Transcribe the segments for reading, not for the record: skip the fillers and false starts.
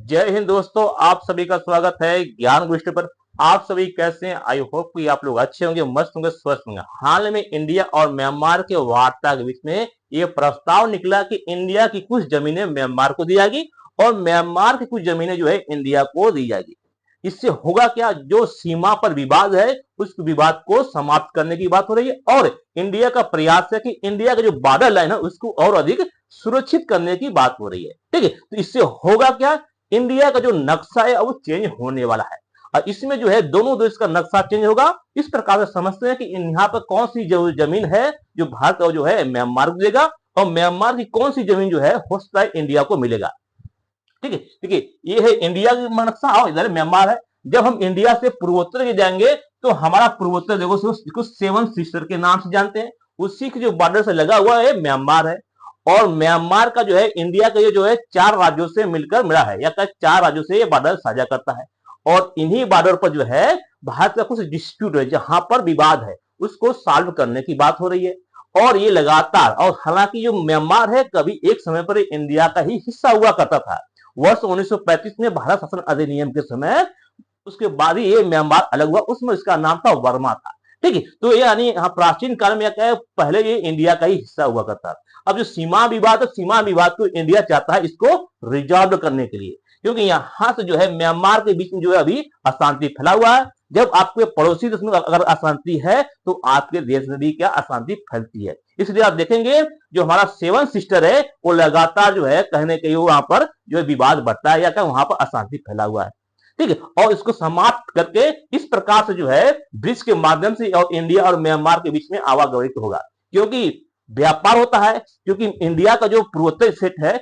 जय हिंद दोस्तों, आप सभी का स्वागत है ज्ञान गोष्ठी पर। आप सभी कैसे हैं? आई होप कि आप लोग अच्छे होंगे, मस्त होंगे, स्वस्थ होंगे। हाल में इंडिया और म्यांमार के वार्ता के बीच में ये प्रस्ताव निकला कि इंडिया की कुछ जमीनें म्यांमार को दी जाएगी और म्यांमार की कुछ जमीनें जो है इंडिया को दी जाएगी। इससे होगा क्या, जो सीमा पर विवाद है उस विवाद को समाप्त करने की बात हो रही है और इंडिया का प्रयास है कि इंडिया का जो बॉर्डर लाइन है उसको और अधिक सुरक्षित करने की बात हो रही है। ठीक है, तो इससे होगा क्या, इंडिया का जो नक्शा है वो चेंज होने वाला है और इसमें जो है दोनों देश का नक्शा चेंज होगा। इस प्रकार से समझते हैं कि यहाँ पर कौन सी जो जमीन है जो भारत और जो है म्यांमार को देगा और म्यांमार की कौन सी जमीन जो है हो सकता है इंडिया को मिलेगा। ठीक है, देखिए ये है इंडिया की नक्शा और इधर म्यांमार है। जब हम इंडिया से पूर्वोत्तर के जाएंगे तो हमारा पूर्वोत्तर देखो उसको सेवन सिस्टर के नाम से जानते हैं। उसी के जो बॉर्डर से लगा हुआ है म्यांमार है और म्यांमार का जो है इंडिया का ये जो है 4 राज्यों से मिलकर मिला है या 4 राज्यों से ये बॉर्डर साझा करता है और इन्हीं बॉर्डर पर जो है भारत का कुछ डिस्प्यूट है, जहां पर विवाद है उसको सॉल्व करने की बात हो रही है और ये लगातार। और हालांकि जो म्यांमार है कभी एक समय पर इंडिया का ही हिस्सा हुआ करता था। वर्ष 1935 में भारत शासन अधिनियम के समय उसके बाद ही ये म्यांमार अलग हुआ, उसमें इसका नाम था वर्मा था। ठीक है, तो ये यानी प्राचीन काल में क्या है, पहले ये इंडिया का ही हिस्सा हुआ करता। अब जो सीमा विवाद है, सीमा विवाद को इंडिया चाहता है इसको रिजॉल्व करने के लिए, क्योंकि यहां से जो है म्यांमार के बीच में जो है अभी अशांति फैला हुआ है। जब आपके पड़ोसी देश में अगर अशांति है तो आपके देश में भी क्या अशांति फैलती है। इसलिए आप देखेंगे जो हमारा सेवन सिस्टर है वो लगातार जो है कहने के वहां पर जो है विवाद बढ़ता है या क्या वहां पर अशांति फैला हुआ है। ठीक है, और इसको समाप्त करके इस प्रकार से जो है ब्रिज के माध्यम से और इंडिया और म्यांमार के बीच में आवागमन होगा, क्योंकि व्यापार होता है। क्योंकि इंडिया का जो पूर्वोत्तर स्टेट है,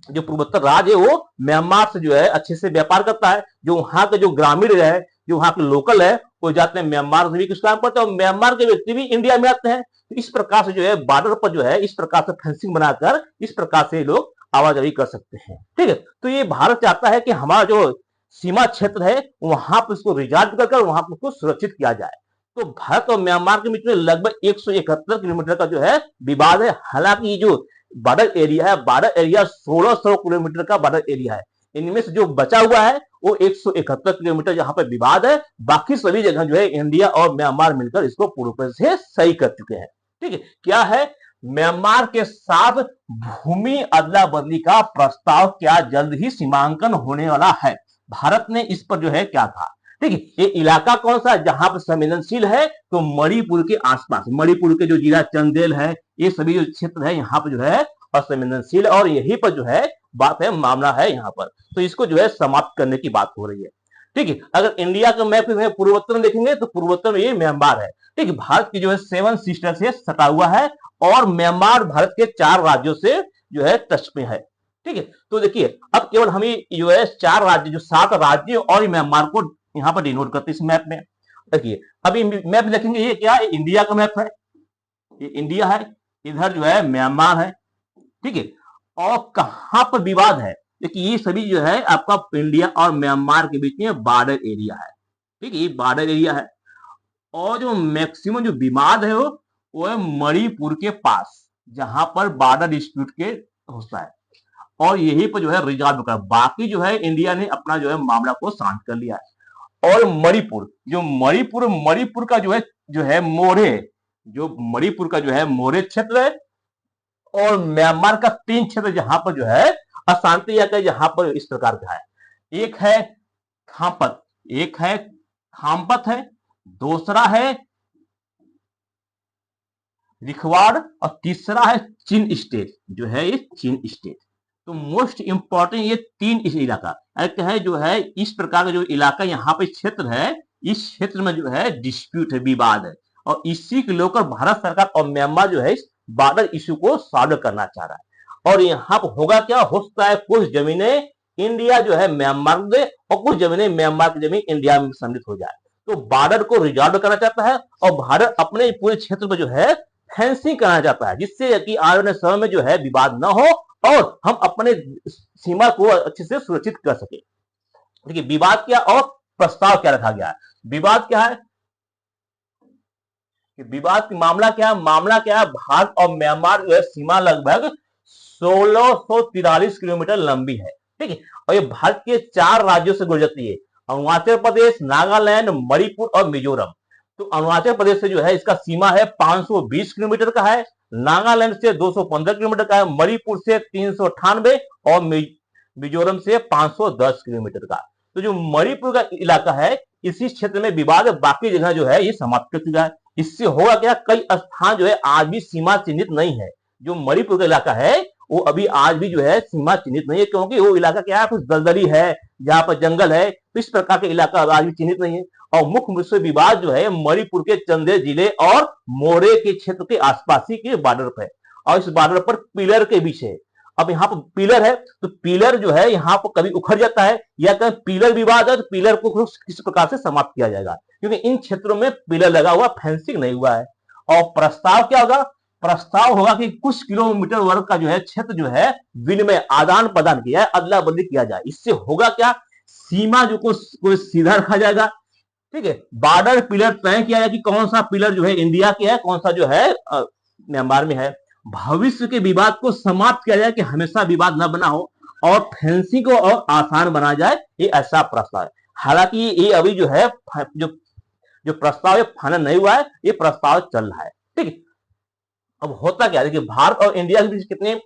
जो पूर्वोत्तर राज्य है वो म्यांमार से जो है अच्छे से व्यापार करता है। जो वहां के जो ग्रामीण है, जो वहां के लोकल है, वो जाते हैं म्यांमार से भी कुछ काम करते हैं और म्यांमार के व्यक्ति भी इंडिया में आते हैं। तो इस प्रकार से जो है बॉर्डर पर जो है इस प्रकार से फेंसिंग बनाकर इस प्रकार से लोग आवाजाही कर सकते हैं। ठीक है, तो ये भारत चाहता है कि हमारा जो सीमा क्षेत्र है वहां पर उसको रिजॉल्व कर वहां पर उसको सुरक्षित किया जाए। तो भारत और म्यांमार के बीच में लगभग 171 किलोमीटर का जो है विवाद है। हालांकि जो बॉर्डर एरिया है, बॉर्डर एरिया 1600 किलोमीटर का बॉर्डर एरिया है। इनमें से जो बचा हुआ है वो 171 किलोमीटर जहां पर विवाद है, बाकी सभी जगह जो है इंडिया और म्यांमार मिलकर इसको पूरी तरह से सही कर चुके हैं। ठीक है, क्या है, म्यांमार के साथ भूमि अदला बदली का प्रस्ताव क्या जल्द ही सीमांकन होने वाला है। भारत ने इस पर जो है क्या कहा। ठीक है, ये इलाका कौन सा जहां पर संवेदनशील है, तो मणिपुर के आसपास, मणिपुर के जो जिला चंदेल है, ये सभी जो क्षेत्र है यहाँ पर जो है असंवेदनशील और यही पर जो है बात है, मामला है यहाँ पर। तो इसको जो है समाप्त करने की बात हो रही है। ठीक है, अगर इंडिया का मैप में पूर्वोत्तर में देखेंगे तो पूर्वोत्तर में ये म्यांमार है। ठीक है, भारत की जो है सेवन सिस्टर से सटा हुआ है और म्यांमार भारत के 4 राज्यों से जो है टच में है। ठीक है, तो देखिए अब केवल हम जो है 4 राज्य, जो 7 राज्य और म्यांमार को यहाँ पर डिनोट करते हैं इस मैप में। देखिए अभी मैप देखेंगे, ये क्या है, इंडिया का मैप है, ये इंडिया है, इधर जो है म्यांमार है। ठीक है, और कहां पर विवाद है, देखिए ये सभी जो है आपका इंडिया और म्यांमार के बीच में बॉर्डर एरिया है। ठीक है, ये बॉर्डर एरिया है और जो मैक्सिमम जो विवाद है वो है मणिपुर के पास, जहां पर बॉर्डर डिस्प्यूट के होता है और यही पर जो है रिजॉल्व कर, बाकी जो है इंडिया ने अपना जो है मामला को शांत कर लिया है। और मणिपुर, जो मणिपुर का जो है मोरे, जो मणिपुर का जो है मोरे क्षेत्र है और म्यांमार का 3 क्षेत्र जहां पर जो है अशांति या जहां पर इस प्रकार का है। एक है खाम्पत, एक है खाम्पत है, दूसरा है रिखवाड़ और तीसरा है चीन स्टेट, जो है ये चीन स्टेट। तो मोस्ट इंपॉर्टेंट ये 3 इस इलाका है जो है इस प्रकार का जो इलाका यहाँ पे क्षेत्र है, इस क्षेत्र में जो है डिस्प्यूट है, विवाद है और इसी को लेकर भारत सरकार और म्यांमार जो है इस बॉर्डर इश्यू को सॉल्व करना चाह रहा है। और यहाँ पर होगा क्या, हो सकता है कुछ जमीनें इंडिया जो है म्यांमार दे और कुछ जमीनें म्यांमार की जमीन इंडिया में सम्मिलित हो जाए। तो बॉर्डर को रिजॉल्व करना चाहता है और भारत अपने पूरे क्षेत्र में जो है फेंसिंग करना चाहता है, जिससे कि आने वाले समय में जो है विवाद न हो और हम अपने सीमा को अच्छे से सुरक्षित कर सके। देखिए विवाद क्या और प्रस्ताव क्या रखा गया है। विवाद क्या है, विवाद मामला क्या है, मामला क्या है, भारत और म्यांमार जो है सीमा लगभग 1643 किलोमीटर लंबी है। ठीक है। और ये भारत के 4 राज्यों से गुजरती है, अरुणाचल प्रदेश, नागालैंड, मणिपुर और मिजोरम। तो अरुणाचल प्रदेश से जो है इसका सीमा है 520 किलोमीटर का है, नागालैंड से 215 किलोमीटर का है, मणिपुर से 398 और मिजोरम से 510 किलोमीटर का। तो जो मणिपुर का इलाका है इसी क्षेत्र में विवाद, बाकी जगह जो है ये समाप्त कर चुका है। इससे होगा क्या, कई स्थान जो है आज भी सीमा चिन्हित नहीं है। जो मणिपुर का इलाका है वो अभी आज भी जो है सीमा चिन्हित नहीं है, क्योंकि वो इलाका क्या है, कुछ दलदली है, जहां पर जंगल है, तो इस प्रकार के इलाका आज भी चिन्हित नहीं है। और मुख्य रूप से विवाद जो है मणिपुर के चंदे जिले और मोरे के क्षेत्र के आसपास ही के बॉर्डर पर, और इस बॉर्डर पर पिलर के बीच है। अब यहाँ पर पिलर है तो पिलर जो है यहाँ पर कभी उखड़ जाता है, या कहीं पिलर विवाद है तो पिलर को किस प्रकार से समाप्त किया जाएगा, क्योंकि इन क्षेत्रों में पिलर लगा हुआ, फेंसिंग नहीं हुआ है। और प्रस्ताव क्या होगा, प्रस्ताव होगा कि कुछ किलोमीटर वर्ग का जो है क्षेत्र जो है विनिमय, आदान प्रदान किया है, अदला बदली किया जाए। इससे होगा क्या, सीमा जो को सीधा रखा जाएगा, ठीक है। बॉर्डर पिलर तय किया जाए कि कौन सा पिलर जो है इंडिया के है, कौन सा जो है म्यांमार में है। भविष्य के विवाद को समाप्त किया जाए कि हमेशा विवाद न बना हो, और फेंसिंग को और आसान बना जाए, ये ऐसा प्रस्ताव है। हालांकि ये अभी जो है जो प्रस्ताव है फाइनल नहीं हुआ है, ये प्रस्ताव चल रहा है, ठीक है। अब होता क्या है, देखिए भारत और इंडिया के बीच कितने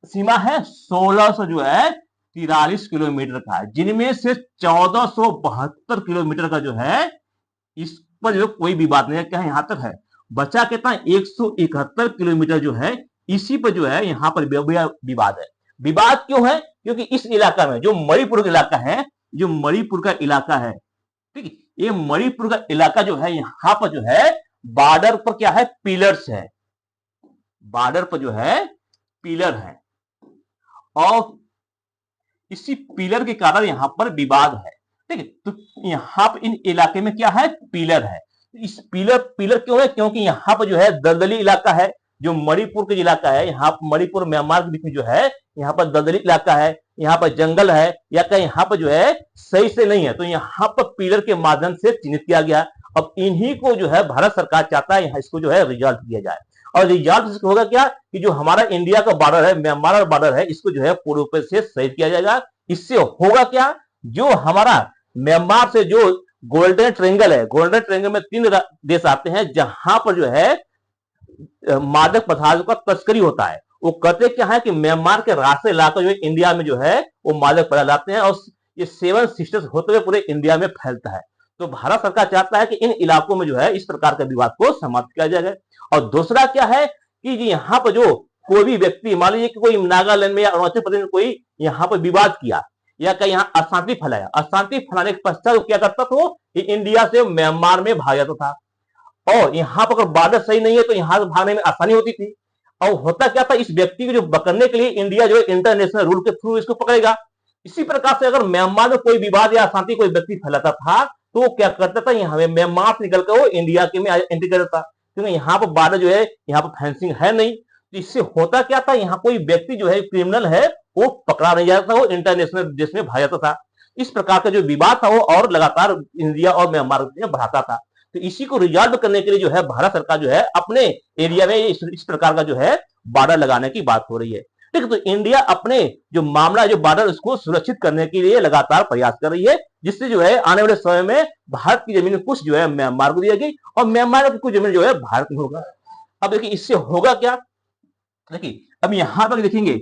सीमा है, 1600 जो है 43 किलोमीटर का है, जिनमें से 1472 किलोमीटर का जो है इस पर जो कोई विवाद नहीं है, क्या यहां तक है। बचा कितना, 171 किलोमीटर जो है इसी पर जो है यहाँ पर विवाद है। विवाद क्यों है, क्योंकि इस इलाका में जो मणिपुर का इलाका है, जो मणिपुर का इलाका है, ठीक है, ये मणिपुर का इलाका जो है यहाँ पर जो है बॉर्डर पर क्या है, पिलर्स है, बॉर्डर पर जो है पिलर है, और इसी पिलर के कारण यहां पर विवाद है, ठीक है। तो यहां पर इन इलाके में क्या है, पिलर है। इस पिलर क्यों है, क्योंकि यहाँ पर जो है दलदली इलाका है, जो मणिपुर का इलाका है, यहाँ मणिपुर म्यांमार के बीच में जो है यहाँ पर दलदली इलाका है, यहाँ पर जंगल है, या कहीं यहाँ पर जो है सही से नहीं है, तो यहाँ पर पिलर के माध्यम से चिन्हित किया गया। अब इन्हीं को जो है भारत सरकार चाहता है यहाँ इसको जो है रिजॉल्व किया जाए। और रिजॉल्व होगा क्या, कि जो हमारा इंडिया का बॉर्डर है, म्यांमार बॉर्डर है, इसको जो है पूर्ण रूप से सही किया जाएगा। इससे होगा क्या, जो हमारा म्यांमार से जो गोल्डन ट्रेंगल है, गोल्डन ट्रेंगल में 3 देश आते हैं जहां पर जो है मादक पदार्थों का तस्करी होता है। वो करते क्या है कि म्यांमार के रास्ते इलाका जो है इंडिया में जो है वो मादक पदार्थ लाते हैं, और ये 7 सिस्टर्स होते हुए पूरे इंडिया में फैलता है। तो भारत सरकार चाहता है कि इन इलाकों में जो है इस प्रकार के विवाद को समाप्त किया जाएगा। और दूसरा क्या है कि यहाँ पर जो कोई भी व्यक्ति, मान लीजिए कि कोई नागालैंड में या अरुणाचल प्रदेश में कोई यहाँ पर विवाद किया, या कहीं यहाँ अशांति फैलाया, अशांति फैलाने के पश्चात क्या करता था, कि इंडिया से म्यांमार में भाग जाता था। और यहाँ पर अगर बॉर्डर सही नहीं है तो यहाँ से भागने में आसानी होती थी। और होता क्या था, इस व्यक्ति को जो पकड़ने के लिए इंडिया जो है इंटरनेशनल रूल के थ्रू इसको पकड़ेगा। इसी प्रकार से अगर म्यांमार में कोई विवाद या अशांति कोई व्यक्ति फैलाता था तो वो क्या करता था, यहाँ म्यांमार से निकलकर वो इंडिया के में एंट्री करता, क्योंकि यहाँ पर बॉर्डर जो है यहाँ पर फेंसिंग है नहीं। तो इससे होता क्या था, यहाँ कोई व्यक्ति जो है क्रिमिनल है वो पकड़ा नहीं जाता था, वो इंटरनेशनल देश में भाग जाता था। इस प्रकार का जो विवाद था वो और लगातार इंडिया और म्यांमार में बढ़ाता था। तो इसी को रिजॉल्व करने के लिए जो है भारत सरकार जो है अपने एरिया में इस प्रकार का जो है बॉर्डर लगाने की बात हो रही है, ठीक है। तो इंडिया अपने जो मामला जो बॉर्डर उसको सुरक्षित करने के लिए लगातार प्रयास कर रही है, जिससे जो है आने वाले समय में भारत की जमीन कुछ जो है म्यांमार को दी जाएगी और म्यांमार की कुछ जमीन जो है भारत में होगा। अब देखिए इससे होगा क्या, देखिए अब यहां पर देखेंगे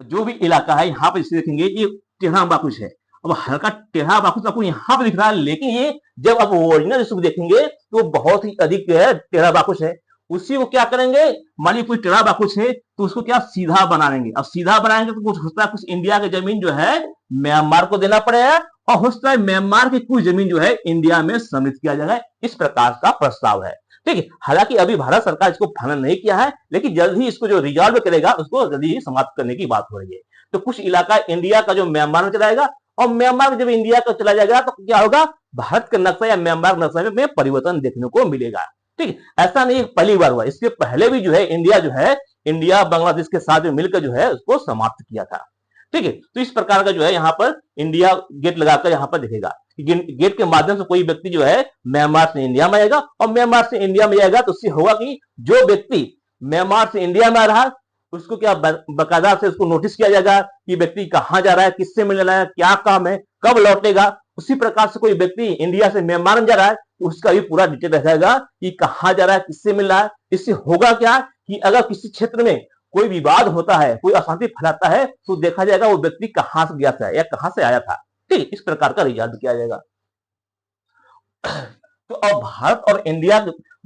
जो भी इलाका है यहाँ पर इसे देखेंगे ये टेढ़ा बाकुश है। अब हल्का टेढ़ा बाकुश आपको यहाँ पर दिख रहा है, लेकिन ये जब आप ओरिजिनल इसको देखेंगे तो बहुत ही अधिक जो है टेढ़ा बाकुश है। उसी को क्या करेंगे, मान लीजिए कोई टेढ़ा बाकुश है तो उसको क्या सीधा बनाएंगे। अब सीधा बनाएंगे तो कुछ होता है, कुछ इंडिया की जमीन जो है म्यांमार को देना पड़ेगा, और होता है म्यांमार की कुछ जमीन जो है इंडिया में सम्मिलित किया जाएगा। इस प्रकार का प्रस्ताव है, ठीक है। हालांकि अभी भारत सरकार इसको फाइनल नहीं किया है, लेकिन जल्द ही इसको जो रिजॉल्व करेगा उसको जल्दी ही समाप्त करने की बात हो रही है। तो कुछ इलाका इंडिया का जो म्यांमार में चला जाएगा, और म्यांमार जब इंडिया का चला जाएगा तो क्या होगा, भारत का नक्शा या म्यांमार नक्शा में परिवर्तन देखने को मिलेगा, ठीक है। ऐसा नहीं पहली बार हुआ, इसके पहले भी जो है इंडिया बांग्लादेश के साथ मिलकर जो है उसको समाप्त किया था, ठीक है। तो इस प्रकार का जो है यहाँ पर इंडिया गेट लगाकर यहाँ पर दिखेगा, गेट के माध्यम से कोई व्यक्ति जो है म्यांमार से इंडिया में आएगा, और म्यांमार से इंडिया में आएगा तो उससे होगा कि जो व्यक्ति म्यांमार से इंडिया में आ रहा उसको क्या बकायदा से उसको नोटिस किया जाएगा कि व्यक्ति कहाँ जा रहा है, किससे मिलने रहा है, क्या काम है, कब लौटेगा। उसी प्रकार से कोई व्यक्ति इंडिया से म्यांमार में जा रहा है तो उसका भी पूरा डिटेल रहेगा कि कहाँ जा रहा है, किससे मिल रहा है। इससे होगा क्या कि अगर किसी क्षेत्र में कोई विवाद होता है, कोई अशांति फैलाता है, तो देखा जाएगा वो व्यक्ति कहाँ से गया था या कहाँ से आया था। ठीक, इस प्रकार का रिजल्ट किया जाएगा। तो अब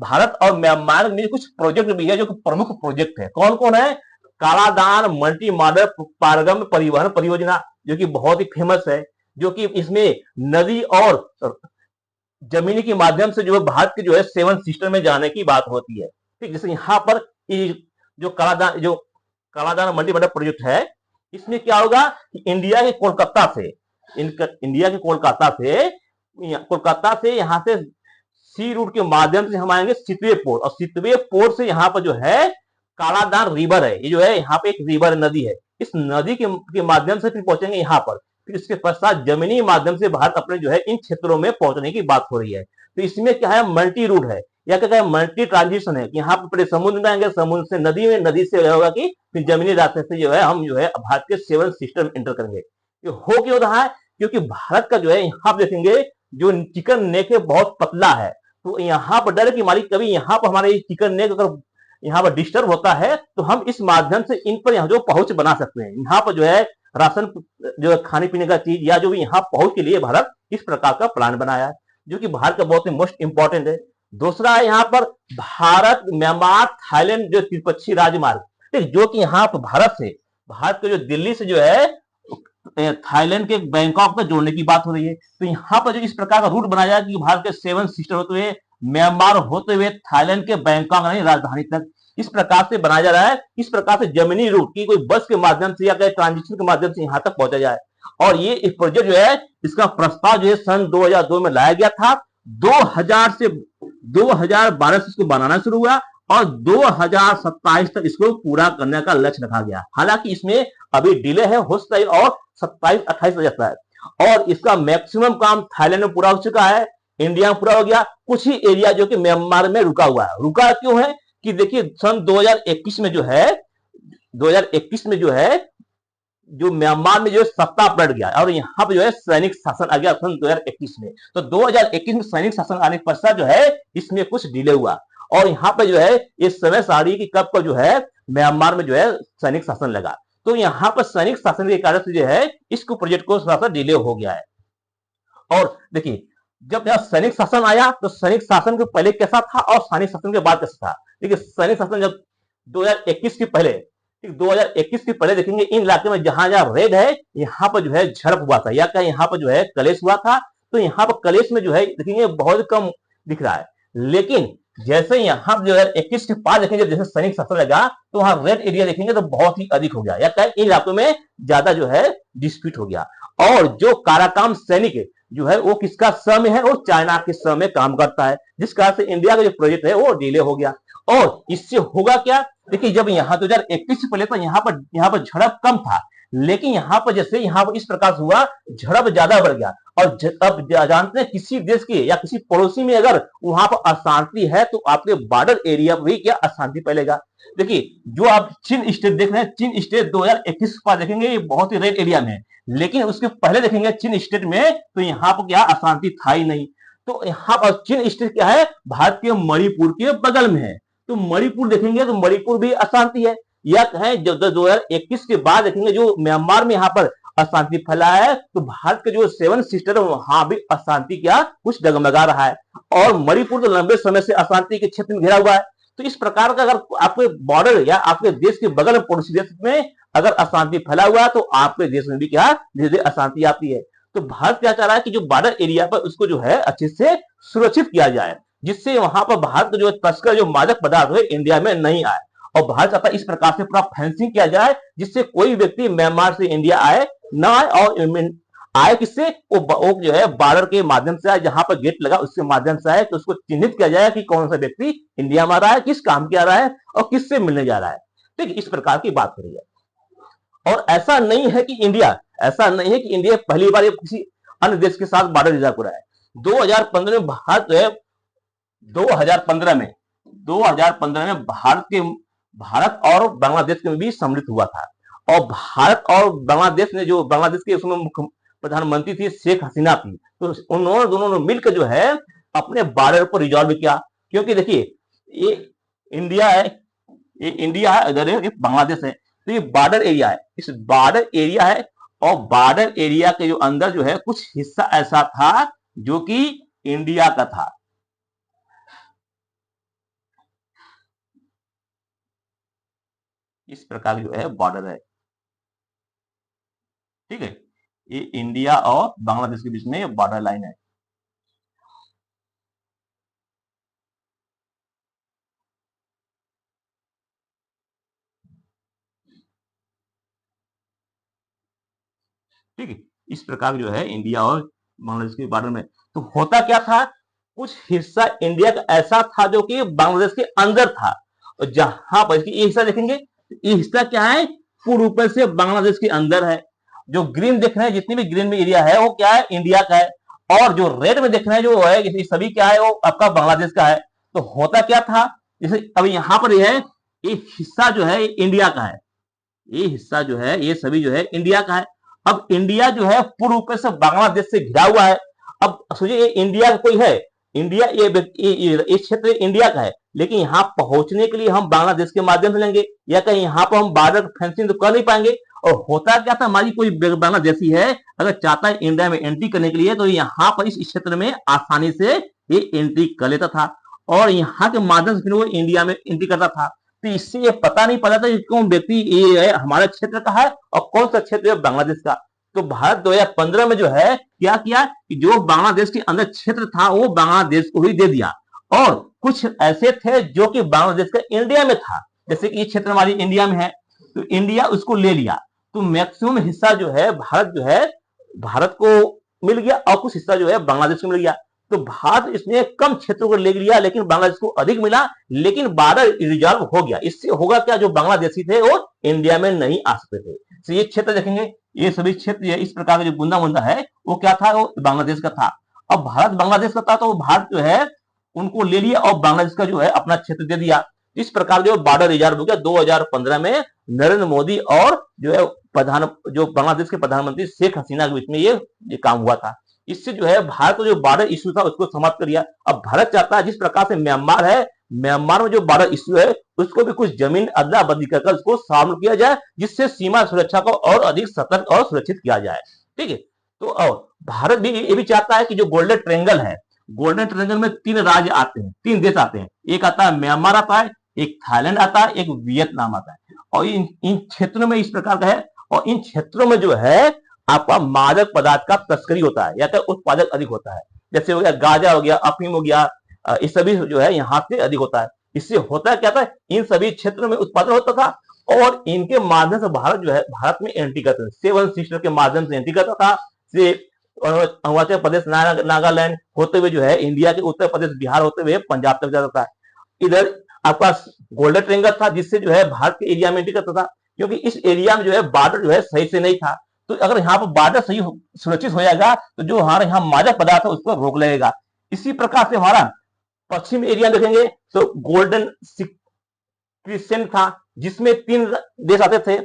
भारत और म्यांमार में कुछ प्रोजेक्ट भी है जो कि प्रमुख प्रोजेक्ट है। कौन कौन है? कालादान मल्टी मॉडल पारगम परिवहन परियोजना, जो कि बहुत ही फेमस है, जो कि इसमें नदी और जमीनी के माध्यम से जो है भारत के जो है 7 सिस्टर में जाने की बात होती है। ठीक, जैसे यहाँ पर जो कालादान मल्टी मॉडल प्रोजेक्ट है, इसमें क्या होगा कि इंडिया के कोलकाता से यहाँ से सी रूट के माध्यम से हम आएंगे सितवे पोर्ट, और सितवे पोर्ट से यहाँ पर जो है कालादान रिवर है, ये जो है यहाँ पे एक रिवर नदी है, इस नदी के माध्यम से फिर पहुंचेंगे यहाँ पर। फिर इसके पश्चात जमीनी माध्यम से भारत अपने जो है इन क्षेत्रों में पहुंचने की बात हो रही है। तो इसमें क्या है, मल्टी रूट है या क्या है, मल्टी ट्रांजिशन है। यहाँ पर समुद्र में आएंगे, समुद्र से नदी में, नदी से होगा कि फिर जमीनी रास्ते से जो है हम जो है भारत के 7 सिस्टम एंटर करेंगे। ये हो क्यों रहा है? क्योंकि भारत का जो है यहाँ पर देखेंगे जो चिकन नेक है बहुत पतला है, तो यहाँ पर डर की मारी कभी यहाँ पर हमारे चिकन नेक अगर यहाँ पर डिस्टर्ब होता है तो हम इस माध्यम से इन पर यहाँ जो पहुंच बना सकते हैं। यहाँ पर जो है राशन, जो है खाने पीने का चीज या जो भी यहाँ पहुंच के लिए भारत इस प्रकार का प्लान बनाया है, जो कि भारत का बहुत ही मोस्ट इंपॉर्टेंट है। दूसरा है यहाँ पर भारत म्यांमार थाईलैंड जो त्रिपक्षीय राजमार्ग, जो कि यहाँ पर भारत के जो दिल्ली से जो है थाईलैंड के बैंकॉक में जोड़ने की बात हो रही है। तो यहाँ पर जो इस प्रकार का रूट बनाया कि भारत के 7 सिस्टर होते हुए म्यांमार होते हुए थाईलैंड के बैंकॉक राजधानी तक इस प्रकार से बनाया जा रहा है। इस प्रकार से जमीनी रूट की कोई बस के माध्यम से या ट्रांजिशन के माध्यम से यहाँ तक पहुंचा जाए। और ये इस प्रोजेक्ट जो है इसका प्रस्ताव जो है सन 2002 में लाया गया था। 2012 से इसको बनाना शुरू हुआ और 2027 तक इसको पूरा करने का लक्ष्य रखा गया। हालांकि इसमें अभी डिले है, हो सकता है और 27-28 हो जाता है। और इसका मैक्सिमम काम थाईलैंड में पूरा हो चुका है, इंडिया में पूरा हो गया, कुछ ही एरिया जो कि म्यांमार में रुका हुआ है। रुका क्यों है कि देखिए सन 2021 में जो है जो म्यांमार में जो है सत्ता पलट गया और यहाँ पे जो है सैनिक शासन आ गया सन 2021 में। तो 2021 में सैनिक शासन आने के पश्चात जो है इसमें कुछ डिले हुआ और यहाँ पे जो है ये समय सारी की कब को जो है म्यांमार में जो है सैनिक शासन लगा। तो यहाँ पर सैनिक शासन के कारण से जो है इसको प्रोजेक्ट को थोड़ा सा डिले हो गया है। और देखिए जब यहाँ सैनिक शासन आया तो सैनिक शासन के पहले कैसा था और सैनिक शासन के बाद कैसा था। देखिए सैनिक शासन जब 2021 के पहले 2021 के पहले देखेंगे इन इलाके में जहां रेड है यहाँ पर जो है झड़प हुआ था या क्या यहाँ पर जो है कलेश हुआ था। तो यहाँ पर कलेश में जो है देखेंगे बहुत कम दिख रहा है, लेकिन जैसे यहाँ जो है 21 के पास देखेंगे जैसे सैनिक शासन लगा तो वहां रेड एरिया देखेंगे तो बहुत ही अधिक हो गया या क्या इन इलाकों में ज्यादा जो है डिस्प्यूट हो गया। और जो काराकाम सैनिक जो है वो किसका सह में है, वो चाइना के सह में काम करता है, जिस कारण से इंडिया का जो प्रोजेक्ट है वो डिले हो गया। और इससे होगा क्या, देखिए जब यहाँ 2021 से पहले तो यहाँ पर झड़प कम था, लेकिन यहाँ पर जैसे यहाँ पर इस प्रकार से हुआ झड़प ज्यादा बढ़ गया। और अब जानते हैं किसी देश के या किसी पड़ोसी में अगर वहां पर अशांति है तो आपके बॉर्डर एरिया पर भी क्या अशांति फैलेगा। देखिए जो आप चीन स्टेट देख रहे हैं, चीन स्टेट 2021 के बाद देखेंगे ये बहुत ही रेड एरिया में है, लेकिन उसके पहले देखेंगे चीन स्टेट में तो यहाँ पर क्या अशांति था ही नहीं। तो यहाँ पर चीन स्टेट क्या है, भारत के मणिपुर के बगल में है। तो मणिपुर देखेंगे तो मणिपुर भी अशांति है। या कहें जब 2021 के बाद देखेंगे जो म्यांमार में यहाँ पर अशांति फैला है तो भारत के जो 7 सिस्टर है वहां भी अशांति क्या कुछ डगमगा रहा है। और मणिपुर तो लंबे समय से अशांति के क्षेत्र में घिरा हुआ है। तो इस प्रकार का अगर आपके बॉर्डर या आपके देश के बगल में पड़ोसी देश में अगर अशांति फैला हुआ है तो आपके देश में भी क्या धीरे धीरे अशांति आती है। तो भारत क्या चाह रहा है कि जो बॉर्डर एरिया पर उसको जो है अच्छे से सुरक्षित किया जाए, जिससे वहां पर भारत का जो तस्कर जो मादक पदार्थ है इंडिया में नहीं आए। और भारत चाहता है इस प्रकार से पूरा फेंसिंग किया जाए जिससे कोई व्यक्ति म्यांमार से इंडिया आए ना आए, और आए किससे वो जो है बॉर्डर के माध्यम से आए, जहां पर गेट लगा उसके माध्यम से आए, तो उसको चिन्हित किया जाए कि कौन सा व्यक्ति इंडिया में आ रहा है, किस काम किया रहा है और किससे मिलने जा रहा है। ठीक, इस प्रकार की बात हो रही है। और ऐसा नहीं है कि इंडिया पहली बार किसी अन्य देश के साथ बॉर्डर रिजर्व हो रहा है। 2015 में भारत जो है 2015 में भारत के भारत और बांग्लादेश में भी सम्मिलित हुआ था। और भारत और बांग्लादेश ने जो बांग्लादेश के उसमें मुख्य प्रधानमंत्री थी शेख हसीना थी, तो उन्होंने दोनों ने मिलकर जो है अपने बॉर्डर को रिजॉल्व किया। क्योंकि देखिए ये इंडिया है, ये इंडिया है, इधर ये बांग्लादेश है, तो ये बॉर्डर एरिया है, इस बॉर्डर एरिया है। और बॉर्डर एरिया के जो अंदर जो है कुछ हिस्सा ऐसा था जो कि इंडिया का था। इस प्रकार जो है बॉर्डर है, ठीक है। ये इंडिया और बांग्लादेश के बीच में बॉर्डर लाइन है। ठीक है, इस प्रकार जो है इंडिया और बांग्लादेश के बॉर्डर में तो होता क्या था, कुछ हिस्सा इंडिया का ऐसा था जो कि बांग्लादेश के अंदर था। और जहां पर ये हिस्सा देखेंगे, ये हिस्सा क्या है, पूर्ण रूप से बांग्लादेश के अंदर है। जो ग्रीन देख रहे हैं, जितनी भी ग्रीन में एरिया है वो क्या है, इंडिया का है। और जो रेड में देख रहे हैं जो है, ये सभी क्या है, वो आपका बांग्लादेश का है। तो होता क्या था, जैसे अब यहाँ पर ये है, ये हिस्सा जो है ये इंडिया का है, ये हिस्सा जो है ये सभी जो है इंडिया का है। अब इंडिया जो है पूर्ण रूप से बांग्लादेश से घिरा हुआ है। अब सोचिए ये इंडिया का कोई है, इंडिया ये क्षेत्र इंडिया का है, लेकिन यहाँ पहुंचने के लिए हम बांग्लादेश के माध्यम से लेंगे, या कहीं यहाँ पर हम बॉर्डर फेंसिंग तो कर नहीं पाएंगे। और होता क्या था, हमारी कोई बांग्लादेशी है अगर चाहता है इंडिया में एंट्री करने के लिए, तो यहाँ पर इस क्षेत्र में आसानी से ये एंट्री कर लेता था, और यहाँ के माध्यम से फिर वो इंडिया में एंट्री करता था। तो इससे ये पता नहीं पता था कि कौन व्यक्ति ये हमारे क्षेत्र का है और कौन सा क्षेत्र है बांग्लादेश का। तो भारत 2015 में जो है क्या किया कि जो बांग्लादेश के अंदर क्षेत्र था वो बांग्लादेश को ही दे दिया, और कुछ ऐसे थे जो कि बांग्लादेश का इंडिया में था, जैसे कि ये क्षेत्र हमारी इंडिया में है, तो इंडिया उसको ले लिया। तो मैक्सिमम हिस्सा जो है भारत को मिल गया, और कुछ हिस्सा जो है बांग्लादेश को मिल गया। तो भारत इसने कम क्षेत्रों को ले लिया, लेकिन बांग्लादेश को अधिक मिला, लेकिन बॉर्डर रिजॉल्व हो गया। इससे होगा क्या, जो बांग्लादेशी थे वो इंडिया में नहीं आ सकते थे। तो ये क्षेत्र देखेंगे, ये सभी क्षेत्र इस प्रकार का जो बूंदा बूंदा है वो क्या था, वो बांग्लादेश का था। अब भारत बांग्लादेश का था, तो भारत जो है उनको ले लिया और बांग्लादेश का जो है अपना क्षेत्र दे दिया। इस प्रकार जो बॉर्डर रिजॉल्व हो गया 2015 में नरेंद्र मोदी और जो बांग्लादेश के प्रधानमंत्री शेख हसीना के बीच में ये काम हुआ था। इससे जो है भारत का जो बॉर्डर इश्यू था उसको समाप्त कर दिया। अब भारत चाहता है जिस प्रकार से म्यांमार है, म्यांमार में जो बॉर्डर इश्यू है उसको भी कुछ जमीन अदला बदली कर उसको शामिल किया जाए, जिससे सीमा सुरक्षा को और अधिक सतर्क और सुरक्षित किया जाए। ठीक है, तो भारत भी ये भी चाहता है कि जो गोल्डन ट्रायंगल है, गोल्डन ट्रायंगल में 3 राज्य आते हैं, 3 देश आते हैं, एक आता है म्यांमार आता है, एक थाईलैंड आता है, एक वियतनाम आता है। और इन क्षेत्रों में इस प्रकार का है, और इन क्षेत्रों में जो है आपका मादक पदार्थ का तस्करी होता है या तो उत्पादक अधिक होता है। जैसे हो गया गांजा, हो गया अफीम, हो गया, ये सभी जो है यहाँ से अधिक होता है। इससे होता क्या था, इन सभी क्षेत्रों में उत्पादन होता था, और इनके माध्यम से भारत जो है भारत में एंट्री करता था, 7 सिस्टर के माध्यम से एंट्री करता था। से अरुणाचल प्रदेश, नागालैंड होते हुए जो है इंडिया के उत्तर प्रदेश, बिहार होते हुए पंजाब तक जाता था। इधर आपका गोल्डन ट्रायंगल था, जिससे जो है भारत के एरिया में एंट्री करता था, क्योंकि इस एरिया में जो है बॉर्डर जो है सही से नहीं था। तो अगर यहाँ पर बॉर्डर सही सुरक्षित हो जाएगा तो जो हमारे यहाँ मादक पदार्थ है उसको रोक लगेगा। इसी प्रकार से हमारा पश्चिम एरिया देखेंगे तो गोल्डन क्रिस्टियन था, जिसमें 3 देश आते थे,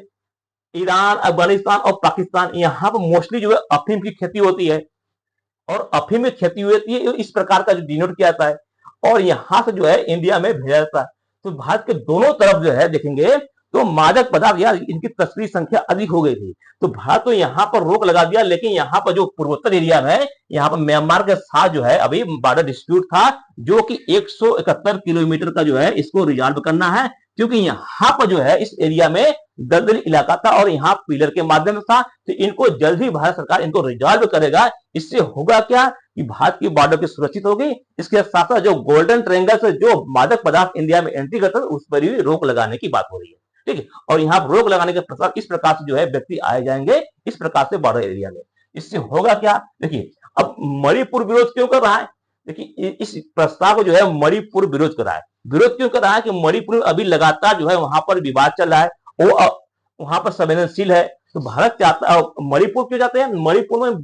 ईरान, अफगानिस्तान और पाकिस्तान। यहाँ पर मोस्टली जो है अफीम की खेती होती है, और अफीम की खेती होती है इस प्रकार का जो डिनोट किया जाता है, और यहाँ से जो है इंडिया में भेजा जाता है। तो भारत के दोनों तरफ जो है देखेंगे तो मादक पदार्थ या इनकी तस्करी संख्या अधिक हो गई थी। तो भारत तो यहाँ पर रोक लगा दिया, लेकिन यहाँ पर जो पूर्वोत्तर एरिया है, यहाँ पर म्यांमार के साथ जो है अभी बॉर्डर डिस्प्यूट था, जो कि 171 किलोमीटर का जो है इसको रिजॉल्व करना है, क्योंकि यहाँ पर जो है इस एरिया में दलदली इलाका था और यहाँ पिलर के माध्यम से था। तो इनको जल्द ही भारत सरकार इनको रिजॉल्व करेगा। इससे होगा क्या कि भारत की बॉर्डर की सुरक्षित होगी, इसके साथ साथ जो गोल्डन ट्रायंगल से जो मादक पदार्थ इंडिया में एंट्री करता है उस पर भी रोक लगाने की बात हो रही है। ठीक है, और यहाँ पर रोक लगाने के पश्चात इस प्रकार से जो है व्यक्ति आए जाएंगे इस प्रकार से बॉर्डर एरिया में। इससे होगा क्या, देखिए अब मणिपुर विरोध क्यों कर रहा है, देखिए इस प्रस्ताव को जो है मणिपुर विरोध कर रहा है। विरोध क्यों कर रहा है कि मणिपुर अभी लगातार जो है वहां पर विवाद चल रहा है, वो वहां पर संवेदनशील है। तो भारत चाहता है, मणिपुर क्यों जाते हैं, मणिपुर में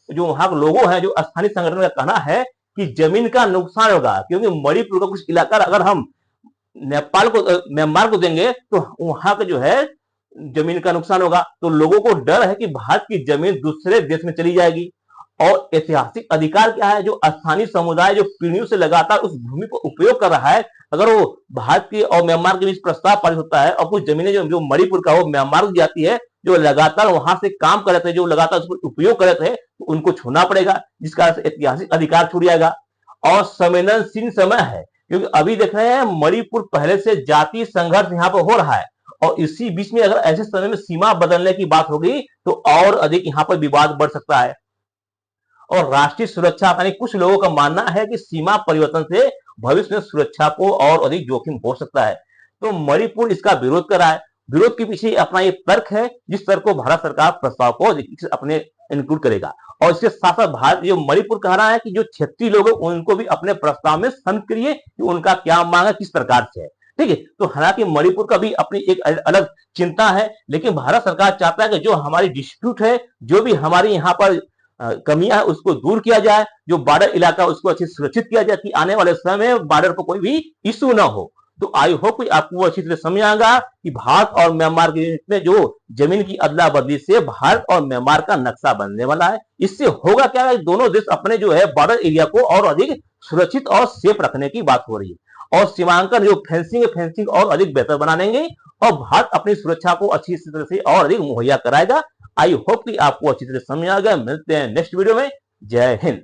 जो वहां के लोगों हैं, जो स्थानीय संगठन का कहना है कि जमीन का नुकसान होगा, क्योंकि मणिपुर का कुछ इलाका अगर हम नेपाल को म्यांमार को देंगे तो वहां का जो है जमीन का नुकसान होगा। तो लोगों को डर है कि भारत की जमीन दूसरे देश में चली जाएगी। और ऐतिहासिक अधिकार क्या है, जो स्थानीय समुदाय जो पीढ़ियों से लगातार उस भूमि को उपयोग कर रहा है, अगर वो भारत की और म्यांमार के बीच प्रस्ताव पारित होता है और कुछ जमीनें जो मणिपुर का वो म्यांमार को जाती है, जो लगातार वहां से काम कर रहे थे, जो लगातार उसको उपयोग कर रहे थे, तो उनको छूना पड़ेगा, जिस कारण से ऐतिहासिक अधिकार छूट जाएगा। और संवेदनशील समय है, क्योंकि अभी देख रहे हैं मणिपुर पहले से जातीय संघर्ष यहाँ पर हो रहा है, और इसी बीच में अगर ऐसे समय में सीमा बदलने की बात होगी तो और अधिक यहाँ पर विवाद बढ़ सकता है। और राष्ट्रीय सुरक्षा यानी कुछ लोगों का मानना है कि सीमा परिवर्तन से भविष्य में सुरक्षा को और अधिक जोखिम हो सकता है। तो मणिपुर इसका विरोध कर रहा है। विरोध के पीछे अपना ये तर्क है, जिस तर्क को भारत सरकार प्रस्ताव को अपने इंक्लूड करेगा। और इसके साथ साथ भारत जो मणिपुर कह रहा है कि जो क्षेत्रीय लोग हैं उनको भी अपने प्रस्ताव में शामिल करिए कि उनका क्या मांग है, किस प्रकार से है। ठीक है, तो हालांकि मणिपुर का भी अपनी एक अलग चिंता है, लेकिन भारत सरकार चाहता है कि जो हमारी डिस्प्यूट है, जो भी हमारी यहाँ पर कमियां है, उसको दूर किया जाए, जो बॉर्डर इलाका उसको अच्छे सुरक्षित किया जाए कि आने वाले समय में बॉर्डर पर कोई भी इश्यू ना हो। तो आई होप कि आपको अच्छी तरह समझ आएगा कि भारत और म्यांमार के बीच में जो जमीन की अदला बदली से भारत और म्यांमार का नक्शा बनने वाला है। इससे होगा क्या है, दोनों देश अपने जो है बॉर्डर एरिया को और अधिक सुरक्षित और सेफ रखने की बात हो रही है, और सीमांकन जो फेंसिंग और अधिक बेहतर बना देंगे, और भारत अपनी सुरक्षा को अच्छी तरह से और अधिक मुहैया कराएगा। आई होप कि आपको अच्छी तरह समझ आ गया। मिलते हैं नेक्स्ट वीडियो में। जय हिंद।